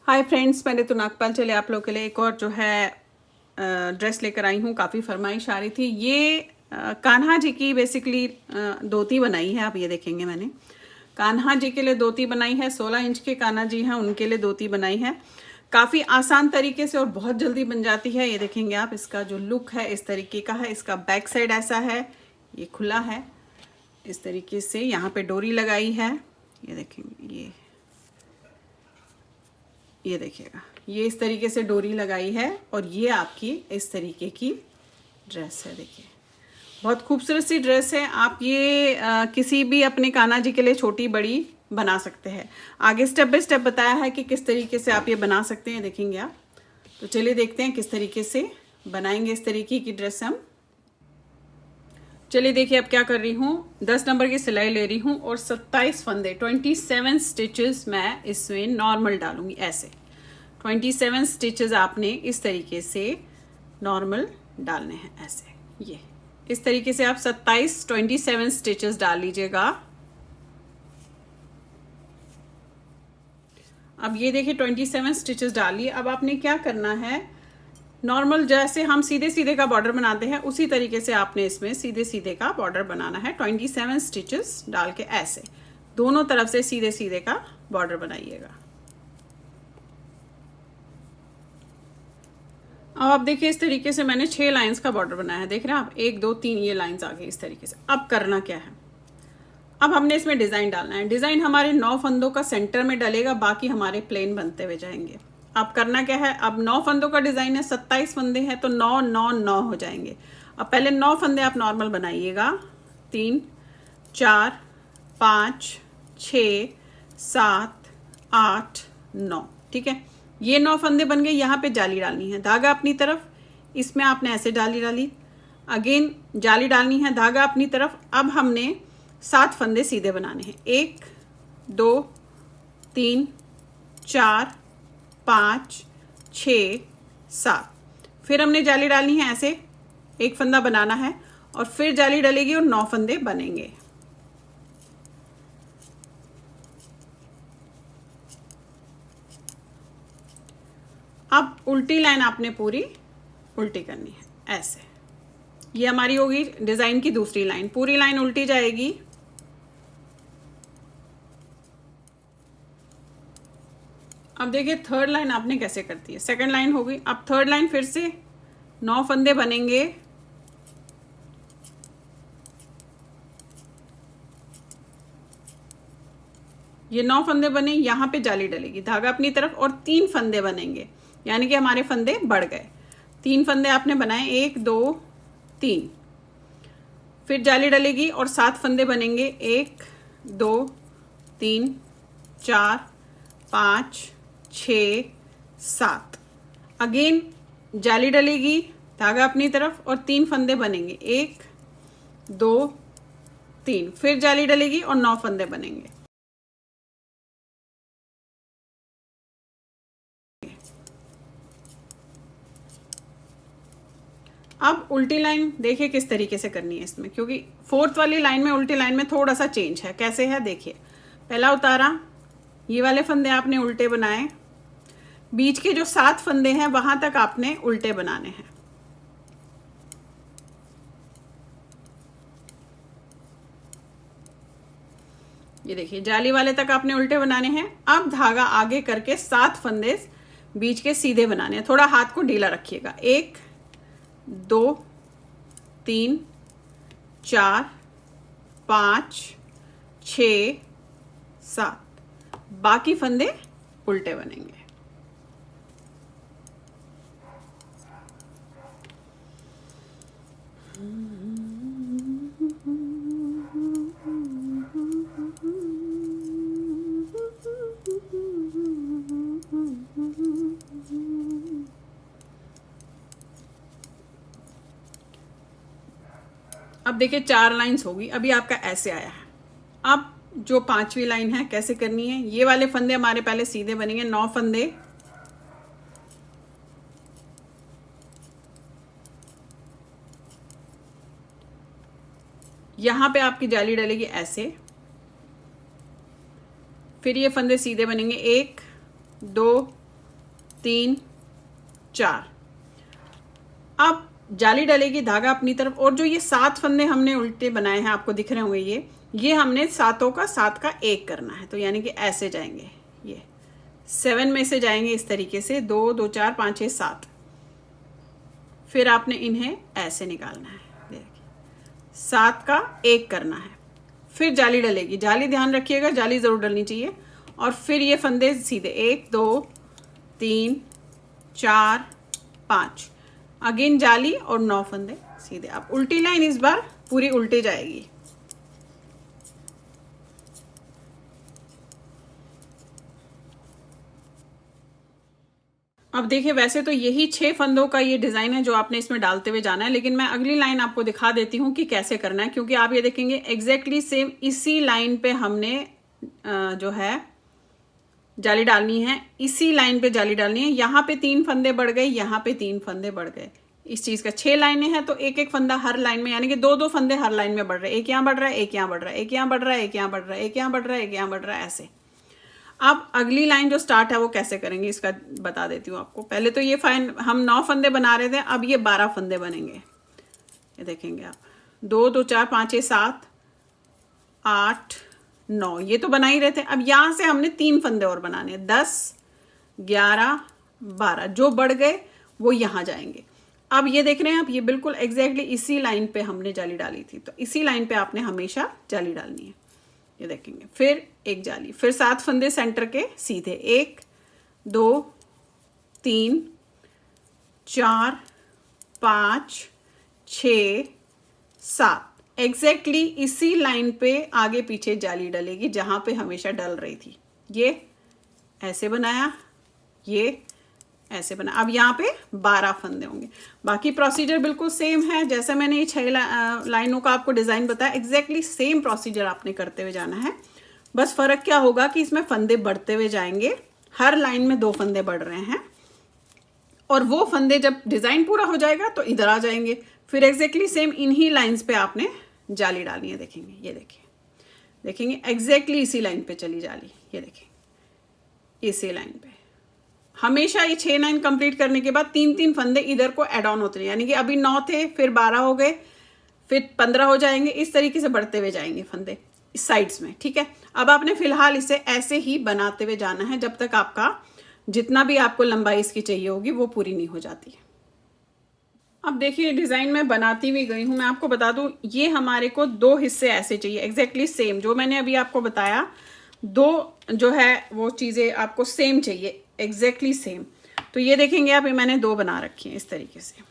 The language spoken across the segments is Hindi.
हाय फ्रेंड्स, मैंने तो नागपाल चले आप लोगों के लिए एक और जो है ड्रेस लेकर आई हूँ। काफ़ी फरमाइश आ रही थी। ये कान्हा जी की बेसिकली धोती बनाई है। आप ये देखेंगे, मैंने कान्हा जी के लिए धोती बनाई है। 16 इंच के कान्हा जी हैं, उनके लिए धोती बनाई है। काफ़ी आसान तरीके से और बहुत जल्दी बन जाती है। ये देखेंगे आप, इसका जो लुक है इस तरीके का है। इसका बैक साइड ऐसा है, ये खुला है इस तरीके से। यहाँ पे डोरी लगाई है, ये देखेंगे, ये देखिएगा, ये इस तरीके से डोरी लगाई है और ये आपकी इस तरीके की ड्रेस है। देखिए, बहुत खूबसूरत सी ड्रेस है। आप ये किसी भी अपने कान्हा जी के लिए छोटी बड़ी बना सकते हैं। आगे स्टेप बाय स्टेप बताया है कि किस तरीके से आप ये बना सकते हैं, देखेंगे आप। तो चलिए देखते हैं किस तरीके से बनाएंगे इस तरीके की ड्रेस हम। चलिए देखिए, अब क्या कर रही हूँ, 10 नंबर की सिलाई ले रही हूँ और 27 फंदे 27 स्टिचेस मैं इसमें नॉर्मल डालूंगी। ऐसे 27 स्टिचेस आपने इस तरीके से नॉर्मल डालने हैं। ऐसे ये इस तरीके से आप 27 स्टिचेस डाल लीजिएगा। अब ये देखिए 27 स्टिचेस डालिए। अब आपने क्या करना है, नॉर्मल जैसे हम सीधे सीधे का बॉर्डर बनाते हैं उसी तरीके से आपने इसमें सीधे सीधे का बॉर्डर बनाना है। 27 स्टिचेस डाल के ऐसे दोनों तरफ से सीधे सीधे का बॉर्डर बनाइएगा। अब आप देखिए, इस तरीके से मैंने 6 लाइंस का बॉर्डर बनाया है। देख रहे हैं आप, 1 2 3 ये लाइंस आ गई इस तरीके से। अब करना क्या है, अब हमने इसमें डिज़ाइन डालना है। डिज़ाइन हमारे 9 फंदों का सेंटर में डलेगा, बाकी हमारे प्लेन बनते हुए जाएंगे। अब करना क्या है, अब 9 फंदों का डिज़ाइन है, 27 फंदे हैं तो 9 9 9 हो जाएंगे। अब पहले 9 फंदे आप नॉर्मल बनाइएगा। 3 4 5 6 7 8 9, ठीक है। ये 9 फंदे बन गए। यहाँ पे जाली डालनी है, धागा अपनी तरफ, इसमें आपने ऐसे जाली डाली, अगेन जाली डालनी है, धागा अपनी तरफ। अब हमने 7 फंदे सीधे बनाने हैं। 1 2 3 4 5 6 7। फिर हमने जाली डालनी है, ऐसे एक फंदा बनाना है और फिर जाली डलेगी और 9 फंदे बनेंगे। अब उल्टी लाइन आपने पूरी उल्टी करनी है। ऐसे ये हमारी होगी डिजाइन की दूसरी लाइन। पूरी लाइन उल्टी जाएगी। अब देखिए थर्ड लाइन आपने कैसे करती है। सेकंड लाइन होगी, अब थर्ड लाइन फिर से 9 फंदे बनेंगे। ये 9 फंदे बने, यहाँ पे जाली डलेगी, धागा अपनी तरफ और 3 फंदे बनेंगे, यानी कि हमारे फंदे बढ़ गए। 3 फंदे आपने बनाए, 1 2 3। फिर जाली डलेगी और 7 फंदे बनेंगे। 1 2 3 4 5 6 7। अगेन जाली डलेगी, धागा अपनी तरफ और 3 फंदे बनेंगे। 1 2 3। फिर जाली डलेगी और 9 फंदे बनेंगे। अब उल्टी लाइन देखिए किस तरीके से करनी है इसमें, क्योंकि 4th वाली लाइन में उल्टी लाइन में थोड़ा सा चेंज है। कैसे है देखिए, पहला उतारा, ये वाले फंदे आपने उल्टे बनाए, बीच के जो 7 फंदे हैं वहां तक आपने उल्टे बनाने हैं। ये देखिए, जाली वाले तक आपने उल्टे बनाने हैं। अब धागा आगे करके 7 फंदे बीच के सीधे बनाने हैं। थोड़ा हाथ को ढीला रखिएगा। 1 2 3 4 5 6 7। बाकी फंदे उल्टे बनेंगे। अब देखिए 4 लाइंस होगी। अभी आपका ऐसे आया है। अब जो 5वीं लाइन है कैसे करनी है, ये वाले फंदे हमारे पहले सीधे बनेंगे। 9 फंदे, यहां पे आपकी जाली डलेगी ऐसे। फिर ये फंदे सीधे बनेंगे। 1 2 3 4। अब जाली डलेगी, धागा अपनी तरफ, और जो ये 7 फंदे हमने उल्टे बनाए हैं आपको दिख रहे होंगे, ये हमने 7 का 7 का 1 करना है। तो यानी कि ऐसे जाएंगे, ये 7 में से जाएंगे इस तरीके से, 2 2 4 5 6 7। फिर आपने इन्हें ऐसे निकालना है, देखिए 7 का 1 करना है। फिर जाली डलेगी, जाली ध्यान रखिएगा, जाली ज़रूर डलनी चाहिए। और फिर ये फंदे सीधे 1 2 3 4 5, अगेन जाली और 9 फंदे सीधे। अब उल्टी लाइन इस बार पूरी उल्टे जाएगी। अब देखिए, वैसे तो यही 6 फंदों का ये डिज़ाइन है जो आपने इसमें डालते हुए जाना है, लेकिन मैं अगली लाइन आपको दिखा देती हूँ कि कैसे करना है, क्योंकि आप ये देखेंगे एग्जैक्टली सेम इसी लाइन पे हमने जो है जाली डालनी है, इसी लाइन पे जाली डालनी है। यहाँ पे 3 फंदे बढ़ गए, यहाँ पे 3 फंदे बढ़ गए। इस चीज़ का 6 लाइनें हैं, तो एक एक फंदा हर लाइन में, यानी कि 2 2 फंदे हर लाइन में बढ़ रहे हैं। एक यहाँ बढ़ रहा है, एक यहाँ बढ़ रहा है, एक यहाँ बढ़ रहा है, एक यहाँ बढ़ रहा है, एक यहाँ बढ़ रहा है, एक यहाँ बढ़ रहा है, ऐसे। अब अगली लाइन जो स्टार्ट है वो कैसे करेंगे इसका बता देती हूँ आपको। पहले तो ये हम 9 फंदे बना रहे थे, अब ये 12 फंदे बनेंगे। ये देखेंगे आप, 2 2 4 5 6 7 8 9, ये तो बना ही रहे थे। अब यहाँ से हमने 3 फंदे और बनाने हैं, 10 11 12, जो बढ़ गए वो यहाँ जाएंगे। अब ये देख रहे हैं आप, ये बिल्कुल एग्जैक्टली इसी लाइन पे हमने जाली डाली थी, तो इसी लाइन पे आपने हमेशा जाली डालनी है। ये देखेंगे, फिर एक जाली, फिर 7 फंदे सेंटर के सीधे, 1 2 3 4 5 6 7, एग्जैक्टली इसी लाइन पे आगे पीछे जाली डलेगी जहां पे हमेशा डल रही थी। ये ऐसे बनाया, ये ऐसे बना। अब यहाँ पे 12 फंदे होंगे। बाकी प्रोसीजर बिल्कुल सेम है, जैसे मैंने ये 6 लाइनों का आपको डिज़ाइन बताया, एग्जैक्टली सेम प्रोसीजर आपने करते हुए जाना है। बस फ़र्क क्या होगा कि इसमें फंदे बढ़ते हुए जाएंगे, हर लाइन में 2 फंदे बढ़ रहे हैं, और वो फंदे जब डिज़ाइन पूरा हो जाएगा तो इधर आ जाएंगे। फिर एग्जैक्टली सेम इन्हीं लाइन्स पे आपने जाली डालनी है। देखेंगे, ये देखिए, देखेंगे एग्जैक्टली इसी लाइन पे चली जाली, ये देखिए इसी लाइन पे। हमेशा ये 6 लाइन कंप्लीट करने के बाद 3 फंदे इधर को एड ऑन होते हैं, यानी कि अभी 9 थे, फिर 12 हो गए, फिर 15 हो जाएंगे, इस तरीके से बढ़ते हुए जाएंगे फंदे इस साइड्स में। ठीक है, अब आपने फिलहाल इसे ऐसे ही बनाते हुए जाना है जब तक आपका जितना भी आपको लंबाई इसकी चाहिए होगी वो पूरी नहीं हो जाती है। अब देखिए, डिज़ाइन में बनाती हुई गई हूँ। मैं आपको बता दूँ, ये हमारे को 2 हिस्से ऐसे चाहिए, एग्जैक्टली सेम जो मैंने अभी आपको बताया। 2 जो है वो चीज़ें आपको सेम चाहिए, एग्जैक्टली सेम। तो ये देखेंगे आप, ये मैंने 2 बना रखी हैं इस तरीके से।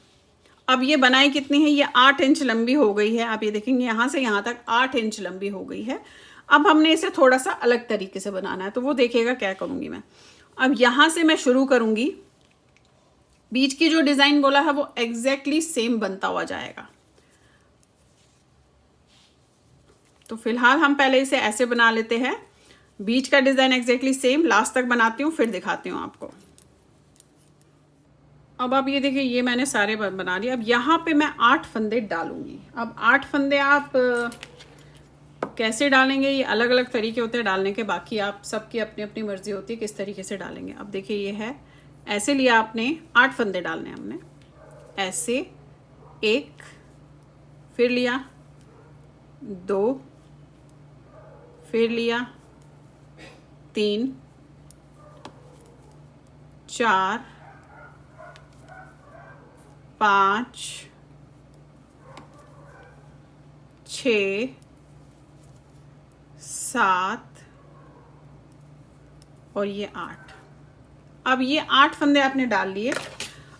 अब ये बनाई कितनी है, ये 8 इंच लंबी हो गई है। आप ये देखेंगे यहाँ से यहाँ तक 8 इंच लंबी हो गई है। अब हमने इसे थोड़ा सा अलग तरीके से बनाना है, तो वो देखिएगा क्या करूँगी मैं। अब यहाँ से मैं शुरू करूँगी, बीच की जो डिज़ाइन बोला है वो एग्जैक्टली सेम बनता हुआ जाएगा। तो फिलहाल हम पहले इसे ऐसे बना लेते हैं, बीच का डिज़ाइन एग्जैक्टली सेम, लास्ट तक बनाती हूँ फिर दिखाती हूँ आपको। अब आप ये देखिए, ये मैंने सारे बना लिए। अब यहाँ पे मैं 8 फंदे डालूंगी। अब 8 फंदे आप कैसे डालेंगे, ये अलग अलग तरीके होते हैं डालने के, बाकी आप सबकी अपनी अपनी मर्जी होती है किस तरीके से डालेंगे। अब देखिए, ये है ऐसे लिया आपने, 8 फंदे डालने हैं हमने, ऐसे 1, फिर लिया 2, फिर लिया 3 4 5 6 7 और ये 8। अब ये 8 फंदे आपने डाल लिए।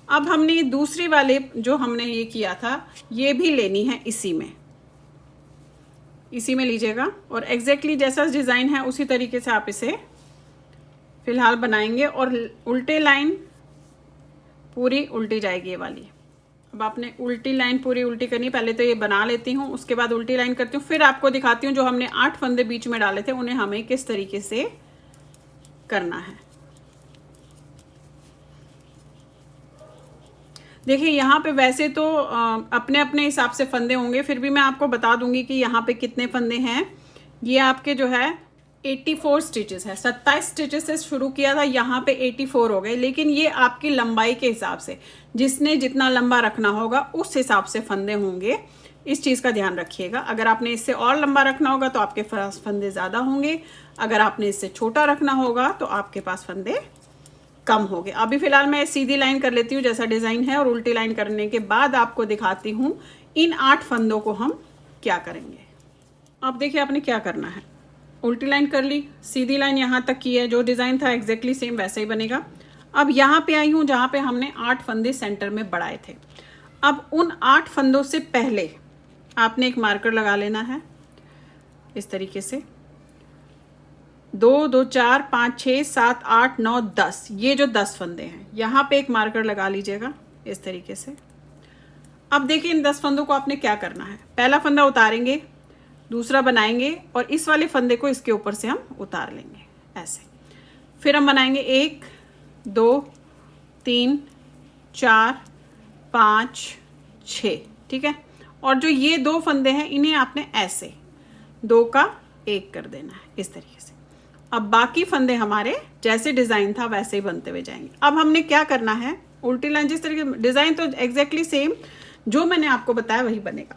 अब हमने दूसरे वाले जो हमने ये किया था ये भी लेनी है, इसी में लीजिएगा, और एग्जैक्टली जैसा डिज़ाइन है उसी तरीके से आप इसे फिलहाल बनाएंगे। और उल्टे लाइन पूरी उल्टी जाएगी ये वाली। अब आपने उल्टी लाइन पूरी उल्टी करनी, पहले तो ये बना लेती हूँ, उसके बाद उल्टी लाइन करती हूँ, फिर आपको दिखाती हूँ जो हमने 8 फंदे बीच में डाले थे उन्हें हमें किस तरीके से करना है। देखिए, यहाँ पे वैसे तो अपने अपने हिसाब से फंदे होंगे, फिर भी मैं आपको बता दूंगी कि यहाँ पे कितने फंदे हैं। ये आपके जो है 84 स्टिचेस है। 27 स्टिचेस से शुरू किया था, यहाँ पे 84 हो गए, लेकिन ये आपकी लंबाई के हिसाब से, जिसने जितना लंबा रखना होगा उस हिसाब से फंदे होंगे। इस चीज़ का ध्यान रखिएगा। अगर आपने इससे और लंबा रखना होगा तो आपके पास फंदे ज़्यादा होंगे, अगर आपने इससे छोटा रखना होगा तो आपके पास फंदे कम हो गए। अभी फिलहाल मैं सीधी लाइन कर लेती हूँ जैसा डिज़ाइन है, और उल्टी लाइन करने के बाद आपको दिखाती हूँ इन 8 फंदों को हम क्या करेंगे। अब देखिए आपने क्या करना है, उल्टी लाइन कर ली, सीधी लाइन यहाँ तक की है, जो डिज़ाइन था एग्जैक्टली सेम वैसे ही बनेगा। अब यहाँ पे आई हूँ जहाँ पे हमने 8 फंदे सेंटर में बढ़ाए थे। अब उन 8 फंदों से पहले आपने एक मार्कर लगा लेना है इस तरीके से। 2 2 4 5 6 7 8 9 10, ये जो 10 फंदे हैं यहाँ पे एक मार्कर लगा लीजिएगा इस तरीके से। अब देखिए इन 10 फंदों को आपने क्या करना है, पहला फंदा उतारेंगे, दूसरा बनाएंगे और इस वाले फंदे को इसके ऊपर से हम उतार लेंगे ऐसे। फिर हम बनाएंगे 1 2 3 4 5 6, ठीक है। और जो ये 2 फंदे हैं इन्हें आपने ऐसे 2 का 1 कर देना है इस तरीके से। अब बाकी फंदे हमारे जैसे डिज़ाइन था वैसे ही बनते हुए जाएंगे। अब हमने क्या करना है, उल्टी लाइन जिस तरीके डिज़ाइन तो एग्जैक्टली सेम जो मैंने आपको बताया वही बनेगा।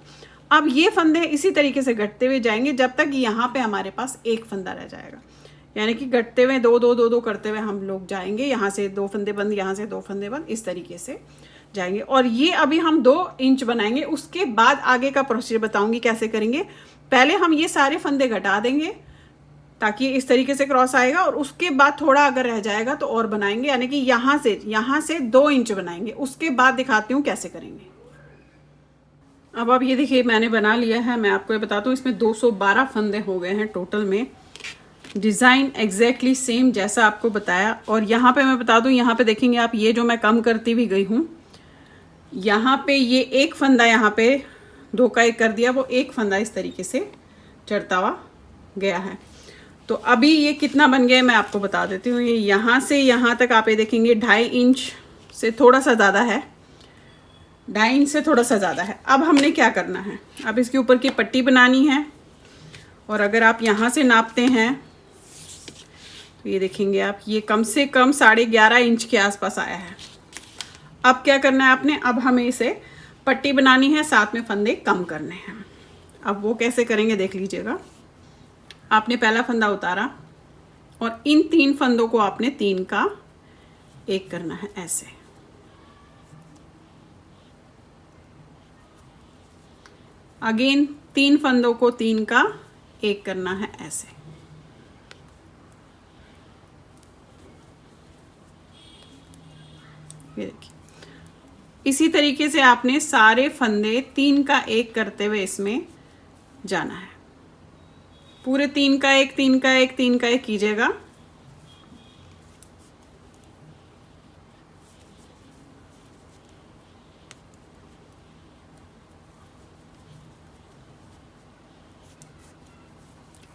अब ये फंदे इसी तरीके से घटते हुए जाएंगे जब तक यहाँ पे हमारे पास एक फंदा रह जाएगा, यानी कि घटते हुए 2 2 2 2 करते हुए हम लोग जाएंगे। यहाँ से 2 फंदे बंद, यहाँ से 2 फंदे बंद, इस तरीके से जाएंगे। और ये अभी हम 2 इंच बनाएंगे, उसके बाद आगे का प्रोसीजर बताऊंगी कैसे करेंगे। पहले हम ये सारे फंदे घटा देंगे ताकि इस तरीके से क्रॉस आएगा, और उसके बाद थोड़ा अगर रह जाएगा तो और बनाएंगे, यानी कि यहाँ से 2 इंच बनाएंगे। उसके बाद दिखाती हूँ कैसे करेंगे। अब ये देखिए मैंने बना लिया है। मैं आपको ये बताता हूँ इसमें 212 फंदे हो गए हैं टोटल में। डिज़ाइन एग्जैक्टली सेम जैसा आपको बताया। और यहाँ पे मैं बता दूँ, यहाँ पे देखेंगे आप, ये जो मैं कम करती भी गई हूँ, यहाँ पे ये एक फंदा यहाँ पे 2 का 1 कर दिया, वो एक फंदा इस तरीके से चढ़ता हुआ गया है। तो अभी ये कितना बन गया है मैं आपको बता देती हूँ। ये यहाँ से यहाँ तक आप ये देखेंगे 2.5 इंच से थोड़ा सा ज़्यादा है, 2.5 इंच से थोड़ा सा ज़्यादा है। अब हमने क्या करना है, अब इसके ऊपर की पट्टी बनानी है। और अगर आप यहाँ से नापते हैं तो ये देखेंगे आप, ये कम से कम 11.5 इंच के आसपास आया है। अब क्या करना है आपने, अब हमें इसे पट्टी बनानी है, साथ में फंदे कम करने हैं। अब वो कैसे करेंगे देख लीजिएगा। आपने पहला फंदा उतारा और इन 3 फंदों को आपने 3 का 1 करना है ऐसे। अगेन 3 फंदों को 3 का 1 करना है ऐसे। ये देखिए, इसी तरीके से आपने सारे फंदे 3 का 1 करते हुए इसमें जाना है। पूरे 3 का 1 3 का 1 3 का 1 कीजिएगा।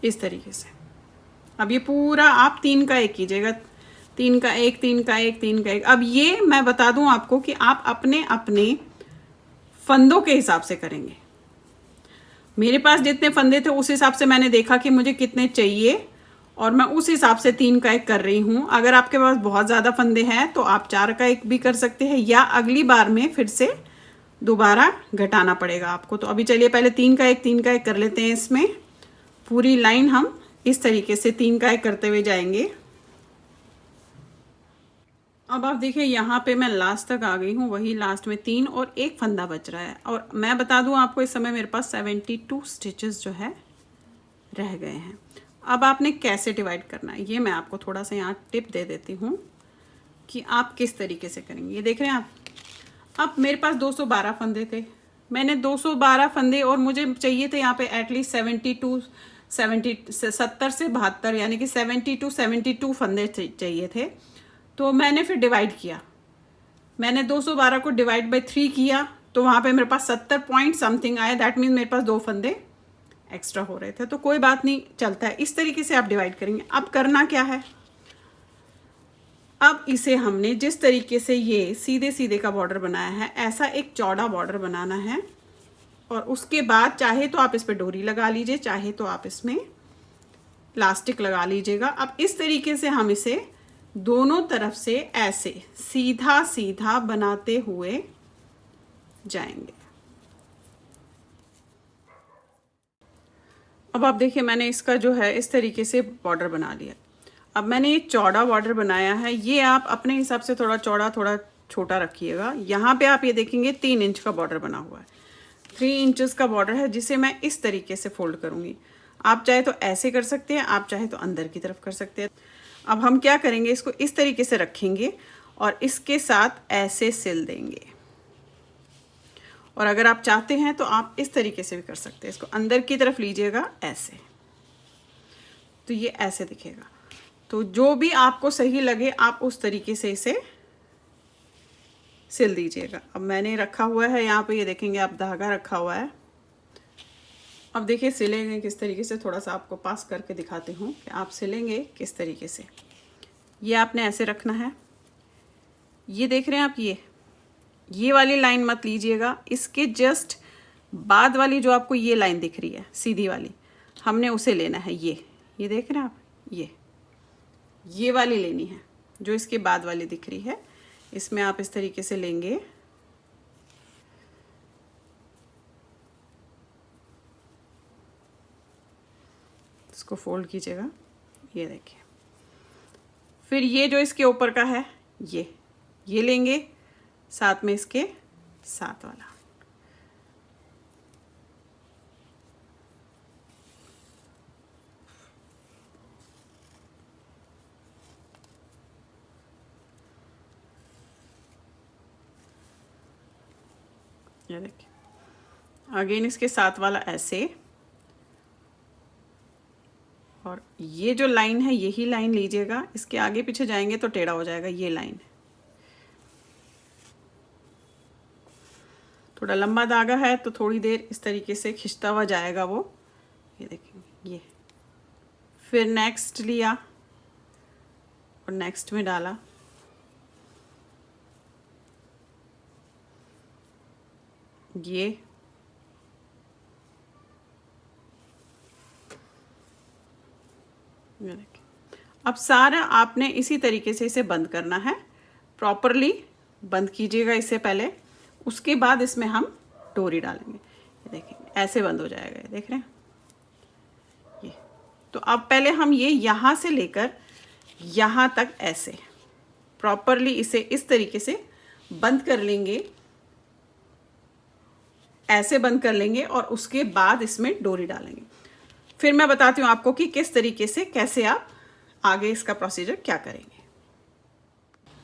इस तरीके से अब ये पूरा आप 3 का 1 कीजिएगा, 3 का 1 3 का 1 3 का 1। अब ये मैं बता दूं आपको कि आप अपने अपने फंदों के हिसाब से करेंगे। मेरे पास जितने फंदे थे उस हिसाब से मैंने देखा कि मुझे कितने चाहिए, और मैं उस हिसाब से 3 का 1 कर रही हूँ। अगर आपके पास बहुत ज़्यादा फंदे हैं तो आप 4 का 1 भी कर सकते हैं, या अगली बार में फिर से दोबारा घटाना पड़ेगा आपको। तो अभी चलिए पहले 3 का 1 कर लेते हैं। इसमें पूरी लाइन हम इस तरीके से 3 का 1 करते हुए जाएंगे। अब आप देखिए यहाँ पे मैं लास्ट तक आ गई हूँ, वही लास्ट में 3 और 1 फंदा बच रहा है। और मैं बता दूँ आपको, इस समय मेरे पास 72 स्टिचेस जो है रह गए हैं। अब आपने कैसे डिवाइड करना है ये मैं आपको थोड़ा सा यहाँ टिप दे देती हूँ कि आप किस तरीके से करेंगे। ये देख रहे हैं आप, अब मेरे पास 212 फंदे थे, मैंने 212 फंदे और मुझे चाहिए थे यहाँ पे एटलीस्ट 70 से 72 यानी कि 72 फंदे चाहिए थे। तो मैंने फिर डिवाइड किया, मैंने 212 को डिवाइड बाय 3 किया, तो वहाँ पे मेरे पास 70 पॉइंट समथिंग आया। दैट मीन्स मेरे पास 2 फंदे एक्स्ट्रा हो रहे थे। तो कोई बात नहीं, चलता है। इस तरीके से आप डिवाइड करेंगे। अब करना क्या है, अब इसे हमने जिस तरीके से ये सीधे सीधे का बॉर्डर बनाया है, ऐसा एक चौड़ा बॉर्डर बनाना है। और उसके बाद चाहे तो आप इस पर डोरी लगा लीजिए, चाहे तो आप इसमें इलास्टिक लगा लीजिएगा। अब इस तरीके से हम इसे दोनों तरफ से ऐसे सीधा सीधा बनाते हुए जाएंगे। अब आप देखिए मैंने इसका जो है इस तरीके से बॉर्डर बना लिया। अब मैंने ये चौड़ा बॉर्डर बनाया है, ये आप अपने हिसाब से थोड़ा चौड़ा थोड़ा छोटा रखिएगा। यहाँ पे आप ये देखेंगे 3 इंच का बॉर्डर बना हुआ है, 3 इंचेस का बॉर्डर है, जिसे मैं इस तरीके से फोल्ड करूँगी। आप चाहे तो ऐसे कर सकते हैं, आप चाहे तो अंदर की तरफ कर सकते हैं। अब हम क्या करेंगे, इसको इस तरीके से रखेंगे और इसके साथ ऐसे सिल देंगे। और अगर आप चाहते हैं तो आप इस तरीके से भी कर सकते हैं, इसको अंदर की तरफ लीजिएगा ऐसे, तो ये ऐसे दिखेगा। तो जो भी आपको सही लगे आप उस तरीके से इसे सिल दीजिएगा। अब मैंने रखा हुआ है यहाँ पे, ये देखेंगे आप धागा रखा हुआ है। अब देखिए सिलेंगे किस तरीके से, थोड़ा सा आपको पास करके दिखाती हूँ कि आप सिलेंगे किस तरीके से। ये आपने ऐसे रखना है, ये देख रहे हैं आप, ये वाली लाइन मत लीजिएगा, इसके जस्ट बाद वाली जो आपको ये लाइन दिख रही है सीधी वाली, हमने उसे लेना है। ये देख रहे हैं आप, ये वाली लेनी है जो इसके बाद वाली दिख रही है। इसमें आप इस तरीके से लेंगे, इसको फोल्ड कीजिएगा, ये देखिए। फिर ये जो इसके ऊपर का है ये लेंगे, साथ में इसके साथ वाला। ये देखिए, अगेन इसके साथ वाला ऐसे, और ये जो लाइन है यही लाइन लीजिएगा, इसके आगे पीछे जाएंगे तो टेढ़ा हो जाएगा। ये लाइन थोड़ा लंबा धागा है तो थोड़ी देर इस तरीके से खिंचता हुआ जाएगा वो, ये देखेंगे ये। फिर नेक्स्ट लिया और नेक्स्ट में डाला, ये देखिए। अब सारा आपने इसी तरीके से इसे बंद करना है, प्रॉपरली बंद कीजिएगा इसे पहले, उसके बाद इसमें हम डोरी डालेंगे। ये देखेंगे ऐसे बंद हो जाएगा, ये देख रहे हैं ये। तो अब पहले हम ये यहाँ से लेकर यहाँ तक ऐसे प्रॉपरली इसे इस तरीके से बंद कर लेंगे, ऐसे बंद कर लेंगे और उसके बाद इसमें डोरी डालेंगे। फिर मैं बताती हूँ आपको कि किस तरीके से, कैसे आप आगे इसका प्रोसीजर क्या करेंगे।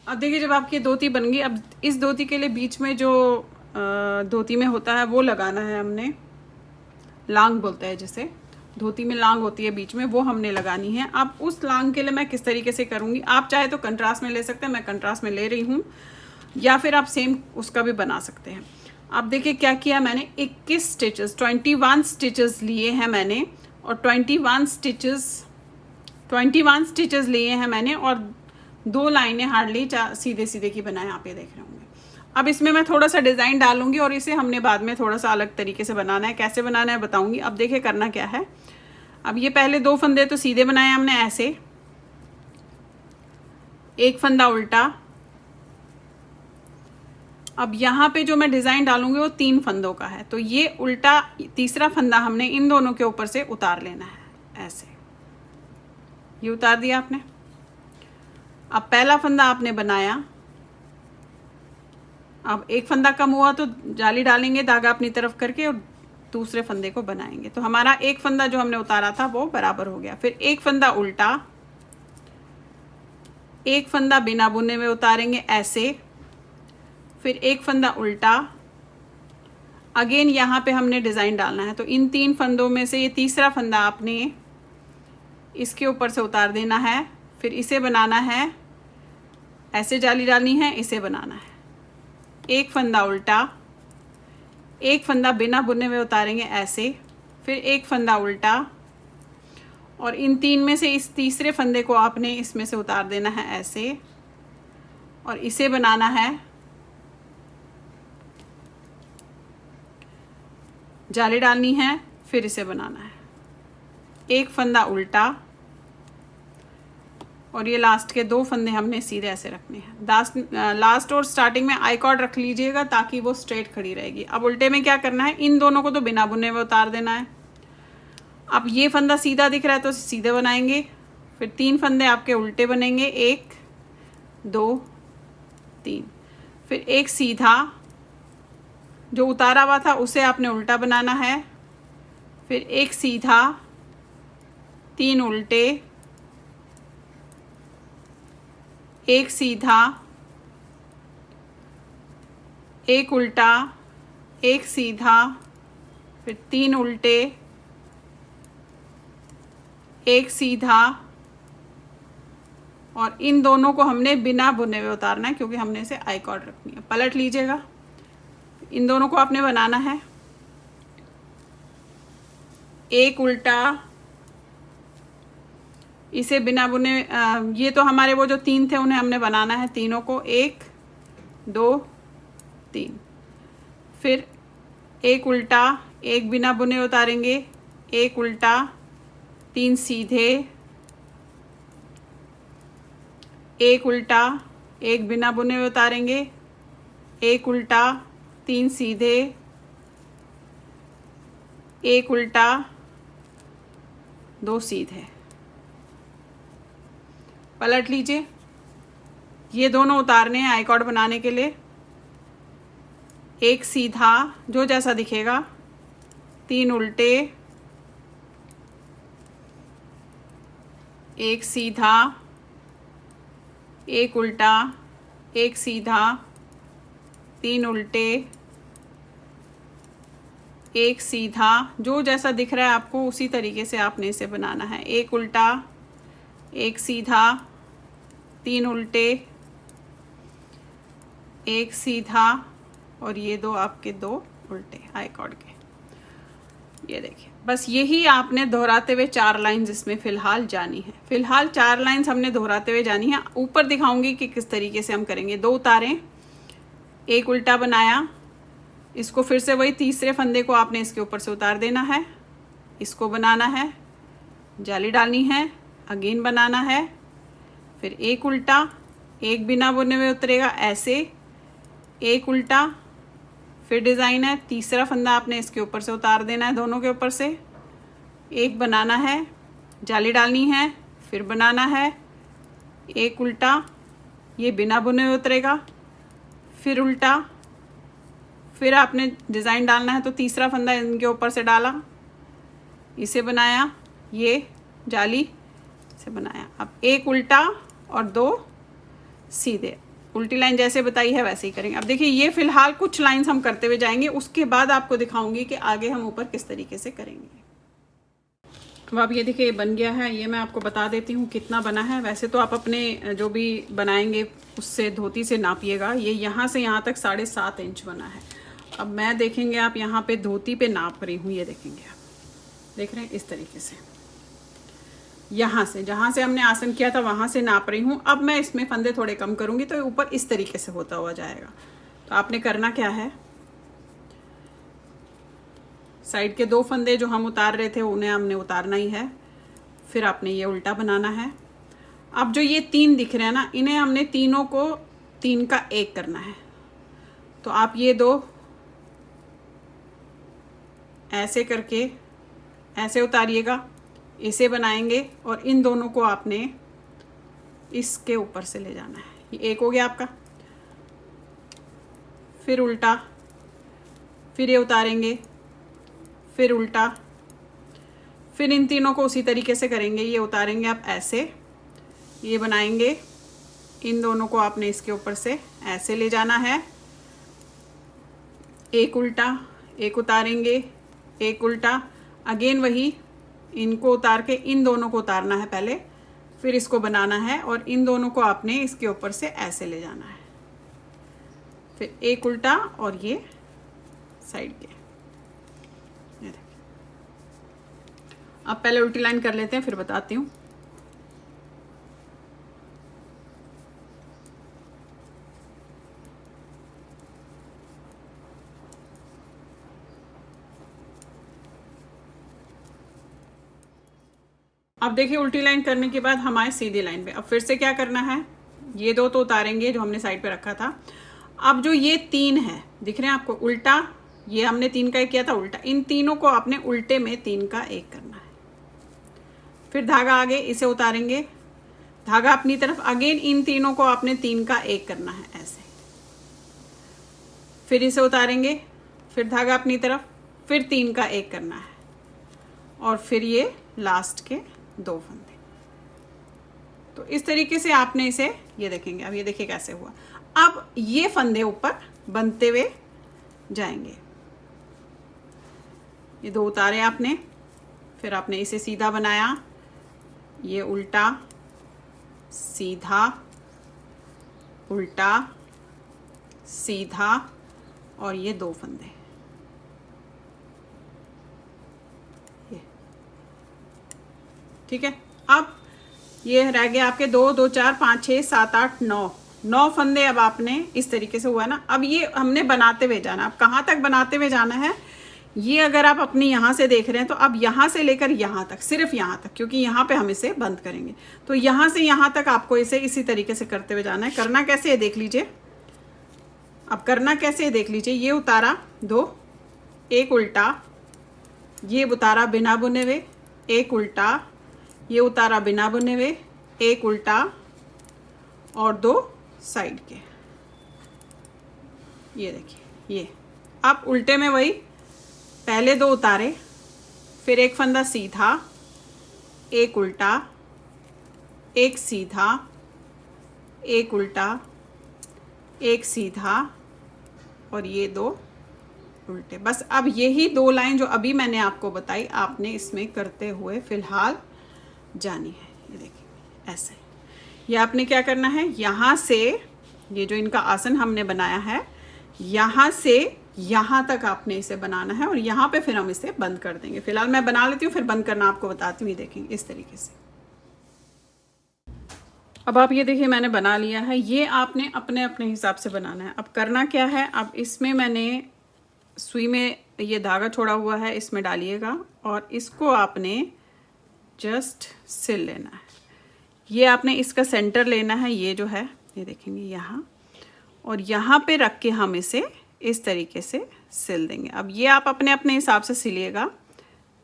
अब देखिए जब आपकी धोती बन गई, अब इस धोती के लिए बीच में जो धोती में होता है वो लगाना है हमने, लांग बोलते हैं जिसे, धोती में लांग होती है बीच में, वो हमने लगानी है। अब उस लांग के लिए मैं किस तरीके से करूँगी, आप चाहे तो कंट्रास्ट में ले सकते हैं, मैं कंट्रास्ट में ले रही हूँ, या फिर आप सेम उसका भी बना सकते हैं। अब देखिए क्या किया मैंने, 21 स्टिचेस 21 स्टिचेस लिए हैं मैंने, और 21 स्टिचेस लिए हैं मैंने, और 2 लाइनें हार्डली सीधे सीधे की बनाए, आप ये देख रहे होंगे। अब इसमें मैं थोड़ा सा डिज़ाइन डालूंगी और इसे हमने बाद में थोड़ा सा अलग तरीके से बनाना है, कैसे बनाना है बताऊंगी। अब देखिए करना क्या है, अब ये पहले 2 फंदे तो सीधे बनाए हमने ऐसे, एक फंदा उल्टा। अब यहाँ पे जो मैं डिज़ाइन डालूंगी वो 3 फंदों का है, तो ये उल्टा तीसरा फंदा हमने इन दोनों के ऊपर से उतार लेना है, ऐसे ये उतार दिया आपने। अब पहला फंदा आपने बनाया, अब एक फंदा कम हुआ तो जाली डालेंगे धागा अपनी तरफ करके और दूसरे फंदे को बनाएंगे, तो हमारा एक फंदा जो हमने उतारा था वो बराबर हो गया। फिर एक फंदा उल्टा, एक फंदा बिना बुने में उतारेंगे ऐसे, फिर एक फंदा उल्टा, अगेन यहाँ पे हमने डिज़ाइन डालना है, तो इन 3 फंदों में से ये तीसरा फंदा आपने इसके ऊपर से उतार देना है, फिर इसे बनाना है, ऐसे जाली डालनी है, इसे बनाना है, एक फंदा उल्टा, एक फंदा बिना बुने में उतारेंगे ऐसे, फिर एक फंदा उल्टा, और इन 3 में से इस तीसरे फंदे को आपने इसमें से उतार देना है ऐसे, और इसे बनाना है, जाली डालनी है, फिर इसे बनाना है, एक फंदा उल्टा, और ये लास्ट के 2 फंदे हमने सीधे ऐसे रखने हैं। लास्ट और स्टार्टिंग में आई कॉर्ड रख लीजिएगा ताकि वो स्ट्रेट खड़ी रहेगी। अब उल्टे में क्या करना है, इन दोनों को तो बिना बुने हुए उतार देना है। अब ये फंदा सीधा दिख रहा है तो सीधे बनाएंगे, फिर 3 फंदे आपके उल्टे बनेंगे, 1 2 3, फिर एक सीधा जो उतारा हुआ था उसे आपने उल्टा बनाना है, फिर एक सीधा, 3 उल्टे, एक सीधा, एक उल्टा, एक सीधा, फिर 3 उल्टे, एक सीधा, और इन दोनों को हमने बिना बुने हुए उतारना है क्योंकि हमने इसे आई कॉर्ड रखनी है। पलट लीजिएगा, इन दोनों को आपने बनाना है, एक उल्टा, इसे बिना बुने ये तो हमारे वो जो 3 थे उन्हें हमने बनाना है, तीनों को 1 2 3, फिर एक उल्टा, एक बिना बुने उतारेंगे, एक उल्टा, 3 सीधे, एक उल्टा, एक बिना बुने हुए उतारेंगे, एक उल्टा, 3 सीधे, एक उल्टा, 2 सीधे। पलट लीजिए, ये दोनों उतारने हैं आई कॉर्ड बनाने के लिए, एक सीधा जो जैसा दिखेगा, 3 उल्टे, एक सीधा, एक उल्टा, एक सीधा, 3 उल्टे, एक सीधा, जो जैसा दिख रहा है आपको उसी तरीके से आपने इसे बनाना है, एक उल्टा, एक सीधा, 3 उल्टे, एक सीधा, और ये 2 आपके 2 उल्टे आई कॉर्ड के। ये देखिए, बस यही आपने दोहराते हुए 4 लाइंस इसमें फिलहाल जानी है। फिलहाल 4 लाइंस हमने दोहराते हुए जानी है। ऊपर दिखाऊंगी कि किस तरीके से हम करेंगे। 2 उतारें, एक उल्टा बनाया, इसको फिर से वही तीसरे फंदे को आपने इसके ऊपर से उतार देना है, इसको बनाना है, जाली डालनी है, अगेन बनाना है, फिर एक उल्टा, एक बिना बुने हुए उतरेगा ऐसे, एक उल्टा, फिर डिज़ाइन है, तीसरा फंदा आपने इसके ऊपर से उतार देना है, दोनों के ऊपर से एक बनाना है, जाली डालनी है, फिर बनाना है, एक उल्टा, ये बिना बुने हुए उतरेगा, फिर उल्टा, फिर आपने डिज़ाइन डालना है तो तीसरा फंदा इनके ऊपर से डाला, इसे बनाया, ये जाली से बनाया। अब एक उल्टा और 2 सीधे, उल्टी लाइन जैसे बताई है वैसे ही करेंगे। अब देखिए, ये फिलहाल कुछ लाइंस हम करते हुए जाएंगे, उसके बाद आपको दिखाऊंगी कि आगे हम ऊपर किस तरीके से करेंगे। अब आप ये देखिए, ये बन गया है। ये मैं आपको बता देती हूँ कितना बना है। वैसे तो आप अपने जो भी बनाएंगे उससे धोती से नापिएगा। ये यहाँ से यहाँ तक 7.5 इंच बना है। अब मैं देखेंगे, आप यहाँ पे धोती पे नाप रही हूँ, ये देखेंगे आप, देख रहे हैं इस तरीके से, यहाँ से जहाँ से हमने आसन किया था वहाँ से नाप रही हूँ। अब मैं इसमें फंदे थोड़े कम करूँगी तो ऊपर इस तरीके से होता हुआ जाएगा। तो आपने करना क्या है, साइड के 2 फंदे जो हम उतार रहे थे उन्हें हमने उतारना ही है, फिर आपने ये उल्टा बनाना है। अब जो ये 3 दिख रहे हैं ना, इन्हें हमने तीनों को 3 का 1 करना है। तो आप ये 2 ऐसे करके ऐसे उतारिएगा, इसे बनाएंगे और इन दोनों को आपने इसके ऊपर से ले जाना है। ये एक हो गया आपका, फिर उल्टा, फिर ये उतारेंगे, फिर उल्टा, फिर इन तीनों को उसी तरीके से करेंगे। ये उतारेंगे आप ऐसे, ये बनाएंगे, इन दोनों को आपने इसके ऊपर से ऐसे ले जाना है, एक उल्टा, एक उतारेंगे, एक उल्टा, अगेन वही, इनको उतार के इन दोनों को उतारना है पहले, फिर इसको बनाना है और इन दोनों को आपने इसके ऊपर से ऐसे ले जाना है, फिर एक उल्टा और ये साइड के। अब पहले उल्टी लाइन कर लेते हैं, फिर बताती हूँ। अब देखिए उल्टी लाइन करने के बाद हम आए सीधी लाइन पे। अब फिर से क्या करना है, ये दो तो उतारेंगे जो हमने साइड पे रखा था। अब जो ये 3 है दिख रहे हैं आपको, उल्टा, ये हमने 3 का 1 किया था, उल्टा, इन तीनों को आपने उल्टे में 3 का 1 करना है। फिर धागा आगे, इसे उतारेंगे, धागा अपनी तरफ, अगेन इन तीनों को आपने 3 का 1 करना है ऐसे। फिर इसे उतारेंगे, फिर धागा अपनी तरफ, फिर 3 का 1 करना है, और फिर ये लास्ट के 2 फंदे। तो इस तरीके से आपने इसे, ये देखेंगे, अब ये देखिए कैसे हुआ। अब ये फंदे ऊपर बनते हुए जाएंगे, ये 2 उतारे आपने, फिर आपने इसे सीधा बनाया, ये उल्टा, सीधा, उल्टा, सीधा, और ये 2 फंदे, ये ठीक है। अब ये रह गया आपके 2 2 4 5 6 7 8 9 फंदे। अब आपने इस तरीके से हुआ ना, अब ये हमने बनाते हुए जाना। अब कहाँ तक बनाते हुए जाना है, ये अगर आप अपनी यहाँ से देख रहे हैं तो अब यहाँ से लेकर यहाँ तक, सिर्फ यहाँ तक, क्योंकि यहाँ पे हम इसे बंद करेंगे, तो यहाँ से यहाँ तक आपको इसे इसी तरीके से करते हुए जाना है। करना कैसे है देख लीजिए, अब करना कैसे है देख लीजिए। ये उतारा 2, 1 उल्टा, ये उतारा बिना बुने हुए, 1 उल्टा, ये उतारा बिना बुने हुए, 1 उल्टा, और 2 साइड के, ये देखिए। ये अब उल्टे में वही, पहले 2 उतारे, फिर 1 फंदा सीधा, 1 उल्टा, 1 सीधा, 1 उल्टा, 1 सीधा, और ये 2 उल्टे। बस अब यही 2 लाइन जो अभी मैंने आपको बताई, आपने इसमें करते हुए फिलहाल जानी है। ये देखिए ऐसे, ये आपने क्या करना है, यहाँ से ये जो इनका आसन हमने बनाया है, यहाँ से यहाँ तक आपने इसे बनाना है, और यहाँ पे फिर हम इसे बंद कर देंगे। फिलहाल मैं बना लेती हूँ, फिर बंद करना आपको बताती हूँ। देखेंगे इस तरीके से। अब आप ये देखिए मैंने बना लिया है। ये आपने अपने अपने हिसाब से बनाना है। अब करना क्या है, अब इसमें मैंने सुई में ये धागा छोड़ा हुआ है, इसमें डालिएगा, और इसको आपने जस्ट सिल लेना है। ये आपने इसका सेंटर लेना है, ये जो है, ये देखेंगे यहाँ, और यहाँ पे रख के हम इसे इस तरीके से सिल देंगे। अब ये आप अपने अपने हिसाब से सिलिएगा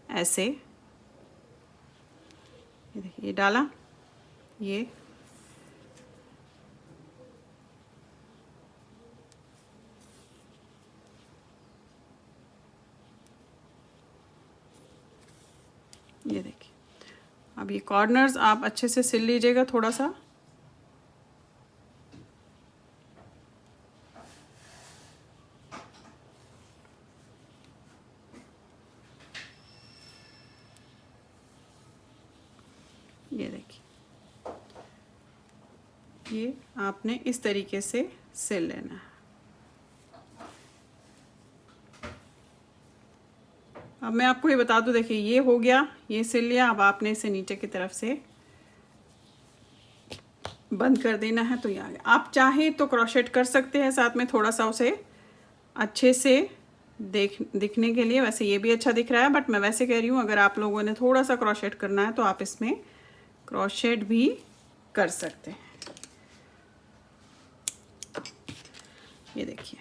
ऐसे। ये देखिए, ये डाला, ये देखिए। अब ये कॉर्नर्स आप अच्छे से सिल लीजिएगा थोड़ा सा। ये देखिए, ये आपने इस तरीके से सिल लेना है। अब मैं आपको ये बता दूं, देखिए ये हो गया, ये सिल लिया। अब आपने इसे नीचे की तरफ से बंद कर देना है। तो ये आ गया। आप चाहें तो क्रोशेट कर सकते हैं साथ में, थोड़ा सा उसे अच्छे से दिखने के लिए। वैसे ये भी अच्छा दिख रहा है, बट मैं वैसे कह रही हूँ, अगर आप लोगों ने थोड़ा सा क्रोशेट करना है तो आप इसमें क्रोशेट भी कर सकते हैं। ये देखिए,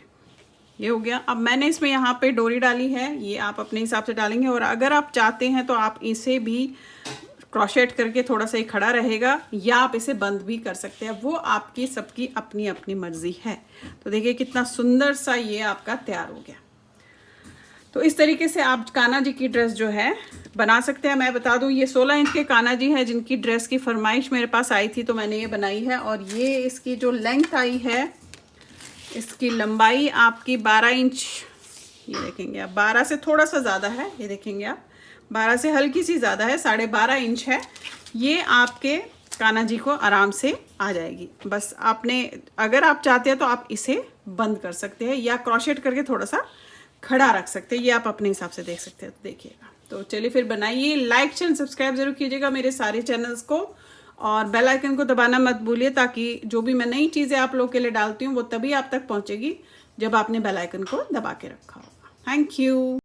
ये हो गया। अब मैंने इसमें यहाँ पे डोरी डाली है, ये आप अपने हिसाब से डालेंगे, और अगर आप चाहते हैं तो आप इसे भी क्रोशेट करके थोड़ा सा ही खड़ा रहेगा, या आप इसे बंद भी कर सकते हैं। वो आपकी सबकी अपनी अपनी मर्जी है। तो देखिए कितना सुंदर सा ये आपका तैयार हो गया। तो इस तरीके से आप कान्हा जी की ड्रेस जो है बना सकते हैं। मैं बता दूं, ये 16 इंच के कान्हा जी है, जिनकी ड्रेस की फरमाइश मेरे पास आई थी, तो मैंने ये बनाई है। और ये इसकी जो लेंथ आई है, इसकी लंबाई आपकी 12 इंच, ये देखेंगे आप, 12 से थोड़ा सा ज़्यादा है, ये देखेंगे आप, 12 से हल्की सी ज़्यादा है, 12.5 इंच है। ये आपके कान्हा जी को आराम से आ जाएगी। बस आपने, अगर आप चाहते हैं तो आप इसे बंद कर सकते हैं, या क्रोशेट करके थोड़ा सा खड़ा रख सकते हैं। ये आप अपने हिसाब से देख सकते हैं। तो देखिएगा। तो चलिए फिर बनाइए। लाइक चैनल सब्सक्राइब जरूर कीजिएगा मेरे सारे चैनल्स को, और बेल आइकन को दबाना मत भूलिए, ताकि जो भी मैं नई चीज़ें आप लोगों के लिए डालती हूँ वो तभी आप तक पहुँचेगी जब आपने बेल आइकन को दबा के रखा होगा। Thank you.